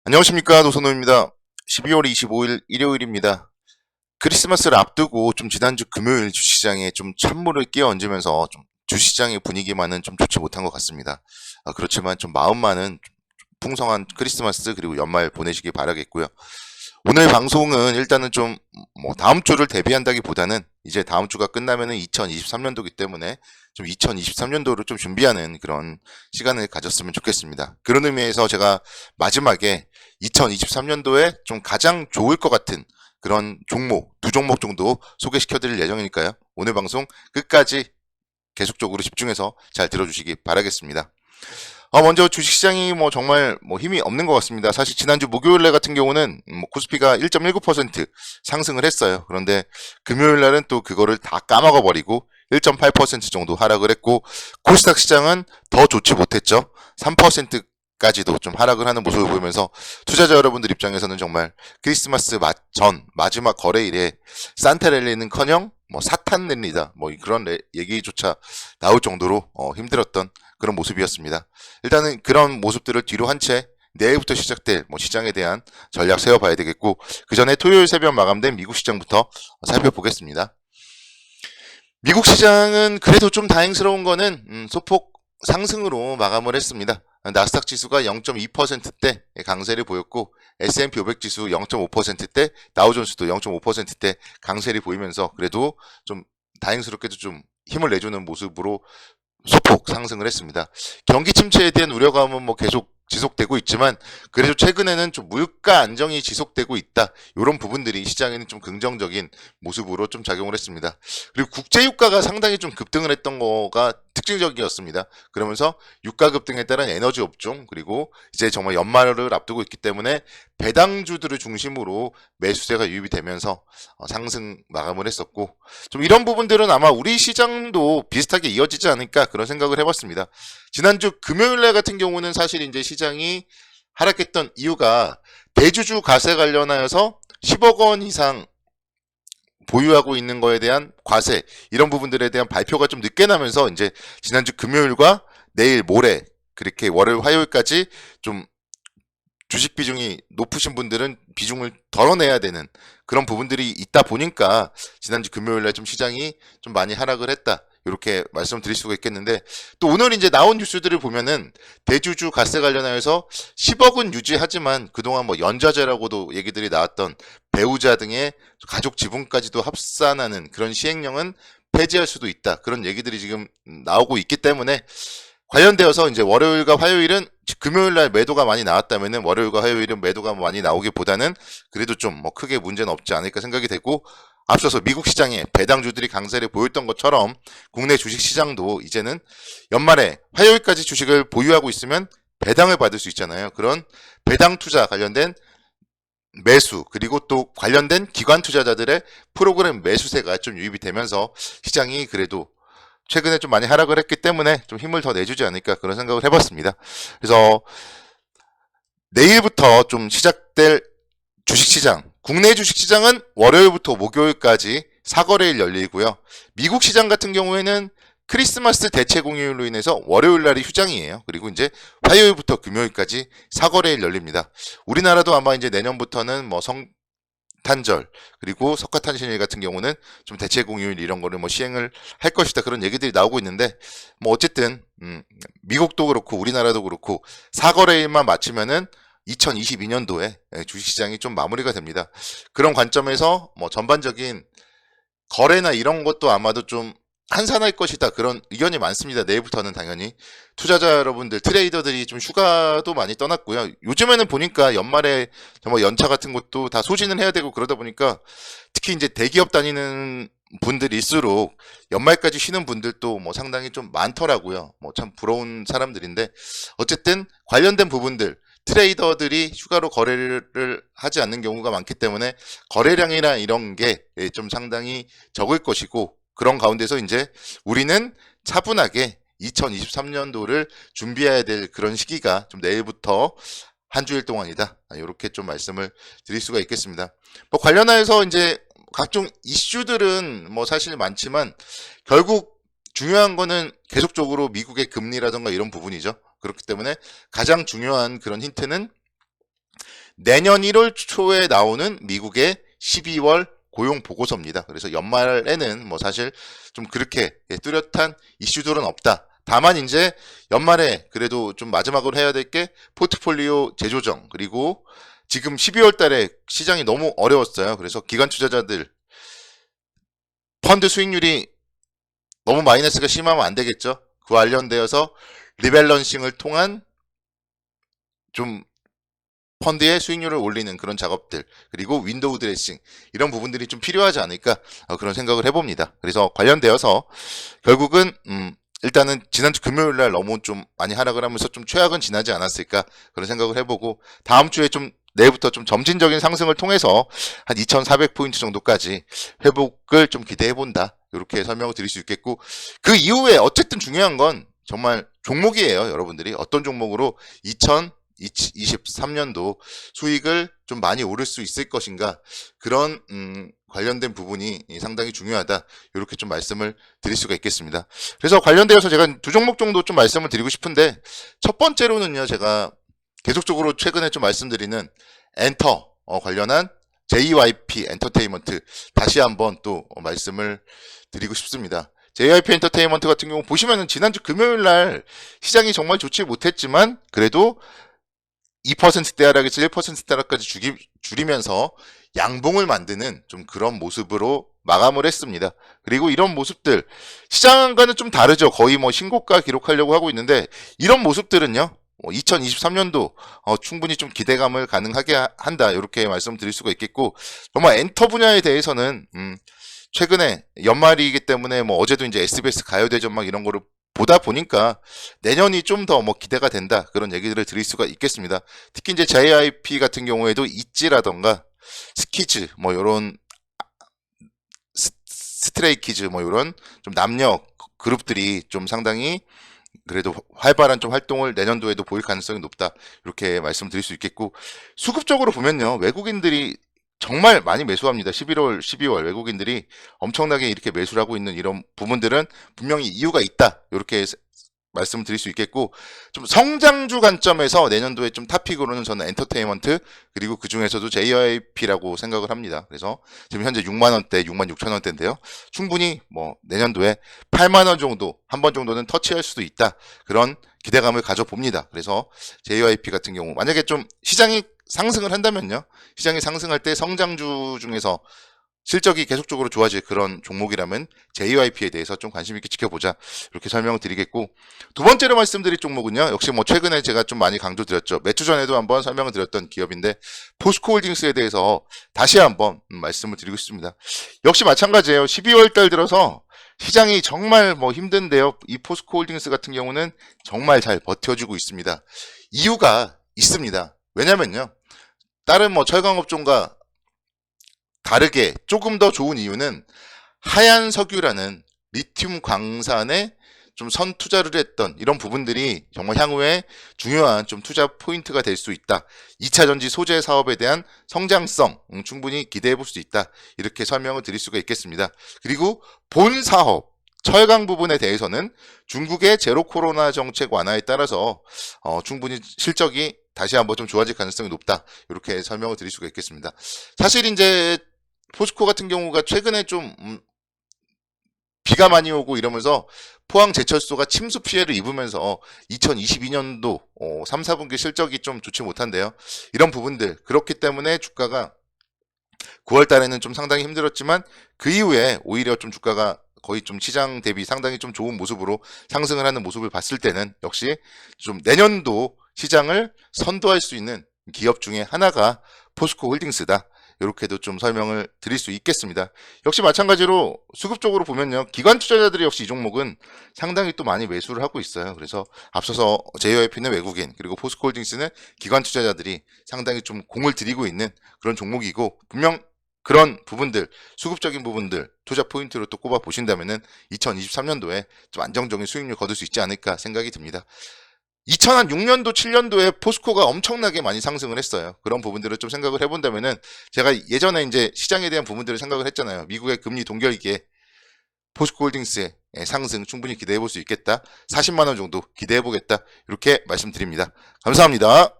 안녕하십니까, 노선호입니다. 12월 25일 일요일입니다. 크리스마스를 앞두고 좀 지난주 금요일 주시장에 좀 찬물을 끼얹으면서 좀 주시장의 분위기만은 좀 좋지 못한 것 같습니다. 그렇지만 좀 마음만은 좀 풍성한 크리스마스 그리고 연말 보내시기 바라겠고요. 오늘 방송은 일단은 좀 뭐 다음 주를 대비한다기보다는 이제 다음 주가 끝나면은 2023년도이기 때문에 좀 2023년도를 좀 준비하는 그런 시간을 가졌으면 좋겠습니다. 그런 의미에서 제가 마지막에 2023년도에 좀 가장 좋을 것 같은 그런 종목, 두 종목 정도 소개시켜 드릴 예정이니까요. 오늘 방송 끝까지 계속적으로 집중해서 잘 들어주시기 바라겠습니다. 먼저 주식시장이 뭐 정말 뭐 힘이 없는 것 같습니다. 사실 지난주 목요일날 같은 경우는 코스피가 1.19% 상승을 했어요. 그런데 금요일날은 또 그거를 다 까먹어 버리고 1.8% 정도 하락을 했고, 코스닥 시장은 더 좋지 못했죠. 3%까지도 좀 하락을 하는 모습을 보이면서 투자자 여러분들 입장에서는 정말 크리스마스 전 마지막 거래일에 산타 랠리는커녕 뭐 사탄 랠리다 뭐 그런 얘기조차 나올 정도로 힘들었던 그런 모습이었습니다. 일단은 그런 모습들을 뒤로 한 채 내일부터 시작될 뭐 시장에 대한 전략 세워봐야 되겠고, 그 전에 토요일 새벽 마감된 미국 시장부터 살펴보겠습니다. 미국 시장은 그래도 좀 다행스러운 거는 소폭 상승으로 마감을 했습니다. 나스닥 지수가 0.2%대 강세를 보였고, S&P 500 지수 0.5%대, 다우존스도 0.5%대 강세를 보이면서 그래도 좀 다행스럽게도 좀 힘을 내주는 모습으로 소폭 상승을 했습니다. 경기 침체에 대한 우려감은 뭐 계속 지속되고 있지만, 그래도 최근에는 좀 물가 안정이 지속되고 있다, 이런 부분들이 시장에는 좀 긍정적인 모습으로 좀 작용을 했습니다. 그리고 국제유가가 상당히 좀 급등을 했던 거가 특징적이었습니다. 그러면서 유가 급등에 따른 에너지 업종, 그리고 이제 정말 연말을 앞두고 있기 때문에 배당주들을 중심으로 매수세가 유입이 되면서 상승 마감을 했었고, 좀 이런 부분들은 아마 우리 시장도 비슷하게 이어지지 않을까 그런 생각을 해봤습니다. 지난주 금요일날 같은 경우는 사실 이제 시장이 하락했던 이유가 대주주 과세 관련하여서 10억 원 이상 보유하고 있는 거에 대한 과세, 이런 부분들에 대한 발표가 좀 늦게 나면서 이제 지난주 금요일과 내일 모레 그렇게 월요일 화요일까지 좀 주식 비중이 높으신 분들은 비중을 덜어내야 되는 그런 부분들이 있다 보니까 지난주 금요일날 좀 시장이 좀 많이 하락을 했다, 이렇게 말씀드릴 수가 있겠는데, 또 오늘 이제 나온 뉴스들을 보면은 대주주 과세 관련하여서 10억은 유지하지만 그동안 뭐 연좌제라고도 얘기들이 나왔던 배우자 등의 가족 지분까지도 합산하는 그런 시행령은 폐지할 수도 있다, 그런 얘기들이 지금 나오고 있기 때문에 관련되어서 이제 월요일과 화요일은 금요일날 매도가 많이 나왔다면은 월요일과 화요일은 매도가 많이 나오기보다는 그래도 좀 뭐 크게 문제는 없지 않을까 생각이 되고, 앞서서 미국 시장에 배당주들이 강세를 보였던 것처럼 국내 주식 시장도 이제는 연말에 화요일까지 주식을 보유하고 있으면 배당을 받을 수 있잖아요. 그런 배당 투자 관련된 매수, 그리고 또 관련된 기관 투자자들의 프로그램 매수세가 좀 유입이 되면서 시장이 그래도 최근에 좀 많이 하락을 했기 때문에 좀 힘을 더 내주지 않을까 그런 생각을 해봤습니다. 그래서 내일부터 좀 시작될 주식시장, 국내 주식시장은 월요일부터 목요일까지 사거래일 열리고요. 미국 시장 같은 경우에는 크리스마스 대체 공휴일로 인해서 월요일 날이 휴장이에요. 그리고 이제 화요일부터 금요일까지 사거래일 열립니다. 우리나라도 아마 이제 내년부터는 뭐 성탄절 그리고 석가탄신일 같은 경우는 좀 대체 공휴일 이런 거를 뭐 시행을 할 것이다, 그런 얘기들이 나오고 있는데, 뭐 어쨌든 미국도 그렇고 우리나라도 그렇고 사거래일만 마치면은 2022년도에 주식시장이 좀 마무리가 됩니다. 그런 관점에서 뭐 전반적인 거래나 이런 것도 아마도 좀 한산할 것이다, 그런 의견이 많습니다. 내일부터는 당연히 투자자 여러분들, 트레이더들이 좀 휴가도 많이 떠났고요. 요즘에는 보니까 연말에 정말 연차 같은 것도 다 소진을 해야 되고 그러다 보니까 특히 이제 대기업 다니는 분들일수록 연말까지 쉬는 분들도 뭐 상당히 좀 많더라고요. 뭐 참 부러운 사람들인데, 어쨌든 관련된 부분들, 트레이더들이 휴가로 거래를 하지 않는 경우가 많기 때문에 거래량이나 이런 게 좀 상당히 적을 것이고, 그런 가운데서 이제 우리는 차분하게 2023년도를 준비해야 될 그런 시기가 좀 내일부터 한 주일 동안이다, 이렇게 좀 말씀을 드릴 수가 있겠습니다. 뭐 관련하여서 이제 각종 이슈들은 뭐 사실 많지만 결국 중요한 거는 계속적으로 미국의 금리라던가 이런 부분이죠. 그렇기 때문에 가장 중요한 그런 힌트는 내년 1월 초에 나오는 미국의 12월 고용 보고서입니다. 그래서 연말에는 뭐 사실 좀 그렇게 뚜렷한 이슈들은 없다. 다만 이제 연말에 그래도 좀 마지막으로 해야 될 게 포트폴리오 재조정, 그리고 지금 12월 달에 시장이 너무 어려웠어요. 그래서 기관 투자자들 펀드 수익률이 너무 마이너스가 심하면 안 되겠죠. 그와 관련되어서 리밸런싱을 통한 좀 펀드의 수익률을 올리는 그런 작업들, 그리고 윈도우 드레싱, 이런 부분들이 좀 필요하지 않을까, 그런 생각을 해봅니다. 그래서 관련되어서 결국은 일단은 지난주 금요일 날 너무 좀 많이 하락을 하면서 좀 최악은 지나지 않았을까, 그런 생각을 해보고, 다음 주에 좀 내일부터 좀 점진적인 상승을 통해서 한 2,400포인트 정도까지 회복을 좀 기대해본다, 이렇게 설명을 드릴 수 있겠고, 그 이후에 어쨌든 중요한 건 정말 종목이에요. 여러분들이 어떤 종목으로 2023년도 수익을 좀 많이 오를 수 있을 것인가, 그런 관련된 부분이 상당히 중요하다, 이렇게 좀 말씀을 드릴 수가 있겠습니다. 그래서 관련되어서 제가 두 종목 정도 좀 말씀을 드리고 싶은데, 첫 번째로는요, 제가 계속적으로 최근에 좀 말씀드리는 엔터 관련한 JYP 엔터테인먼트, 다시 한번 또 말씀을 드리고 싶습니다. JYP 엔터테인먼트 같은 경우 보시면은 지난주 금요일 날 시장이 정말 좋지 못했지만 그래도 2%대 하락에서 1%대 하락까지 줄이면서 양봉을 만드는 좀 그런 모습으로 마감을 했습니다. 그리고 이런 모습들, 시장과는 좀 다르죠. 거의 뭐 신고가 기록하려고 하고 있는데, 이런 모습들은요, 2023년도 충분히 좀 기대감을 가능하게 한다, 이렇게 말씀드릴 수가 있겠고, 정말 엔터 분야에 대해서는 최근에 연말이기 때문에 뭐 어제도 이제 SBS 가요대전 막 이런 거를 보다 보니까 내년이 좀 더 뭐 기대가 된다, 그런 얘기들을 드릴 수가 있겠습니다. 특히 이제 JYP 같은 경우에도 있지라던가 스키즈 뭐 요런 스트레이키즈 뭐 요런 좀 남녀 그룹들이 좀 상당히 그래도 활발한 좀 활동을 내년도에도 보일 가능성이 높다, 이렇게 말씀드릴 수 있겠고, 수급적으로 보면요, 외국인들이 정말 많이 매수합니다. 11월, 12월 외국인들이 엄청나게 이렇게 매수를 하고 있는 이런 부분들은 분명히 이유가 있다, 이렇게 말씀을 드릴 수 있겠고, 좀 성장주 관점에서 내년도에 좀 탑픽으로는 저는 엔터테인먼트, 그리고 그 중에서도 JYP라고 생각을 합니다. 그래서 지금 현재 6만원대, 6만 6천원대인데요. 충분히 뭐 내년도에 8만원 정도, 한 번 정도는 터치할 수도 있다, 그런 기대감을 가져봅니다. 그래서 JYP 같은 경우, 만약에 좀 시장이 상승을 한다면요, 시장이 상승할 때 성장주 중에서 실적이 계속적으로 좋아질 그런 종목이라면 JYP에 대해서 좀 관심 있게 지켜보자, 이렇게 설명을 드리겠고, 두 번째로 말씀드릴 종목은요, 역시 뭐 최근에 제가 좀 많이 강조드렸죠. 몇 주 전에도 한번 설명을 드렸던 기업인데, 포스코홀딩스에 대해서 다시 한번 말씀을 드리고 싶습니다. 역시 마찬가지예요. 12월 달 들어서 시장이 정말 뭐 힘든데요, 이 포스코홀딩스 같은 경우는 정말 잘 버텨주고 있습니다. 이유가 있습니다. 왜냐면요, 다른 뭐 철강업종과 다르게 조금 더 좋은 이유는 하얀 석유라는 리튬 광산에 좀 선투자를 했던 이런 부분들이 정말 향후에 중요한 좀 투자 포인트가 될 수 있다. 2차 전지 소재 사업에 대한 성장성 충분히 기대해 볼 수 있다, 이렇게 설명을 드릴 수가 있겠습니다. 그리고 본 사업 철강 부분에 대해서는 중국의 제로 코로나 정책 완화에 따라서 충분히 실적이 다시 한번 좀 좋아질 가능성이 높다, 이렇게 설명을 드릴 수가 있겠습니다. 사실 이제 포스코 같은 경우가 최근에 좀 비가 많이 오고 이러면서 포항 제철소가 침수 피해를 입으면서 2022년도 3, 4분기 실적이 좀 좋지 못한데요. 이런 부분들, 그렇기 때문에 주가가 9월 달에는 좀 상당히 힘들었지만 그 이후에 오히려 좀 주가가 거의 좀 시장 대비 상당히 좀 좋은 모습으로 상승을 하는 모습을 봤을 때는 역시 좀 내년도 시장을 선도할 수 있는 기업 중에 하나가 포스코 홀딩스다, 이렇게도 좀 설명을 드릴 수 있겠습니다. 역시 마찬가지로 수급적으로 보면요, 기관 투자자들이 역시 이 종목은 상당히 또 많이 매수를 하고 있어요. 그래서 앞서서 JYP는 외국인, 그리고 포스코홀딩스는 기관 투자자들이 상당히 좀 공을 들이고 있는 그런 종목이고, 분명 그런 부분들, 수급적인 부분들 투자 포인트로 또 꼽아 보신다면은 2023년도에 좀 안정적인 수익률 거둘 수 있지 않을까 생각이 듭니다. 2006년도, 7년도에 포스코가 엄청나게 많이 상승을 했어요. 그런 부분들을 좀 생각을 해본다면은, 제가 예전에 이제 시장에 대한 부분들을 생각을 했잖아요. 미국의 금리 동결기에 포스코홀딩스의 상승 충분히 기대해 볼 수 있겠다. 40만원 정도 기대해 보겠다, 이렇게 말씀드립니다. 감사합니다.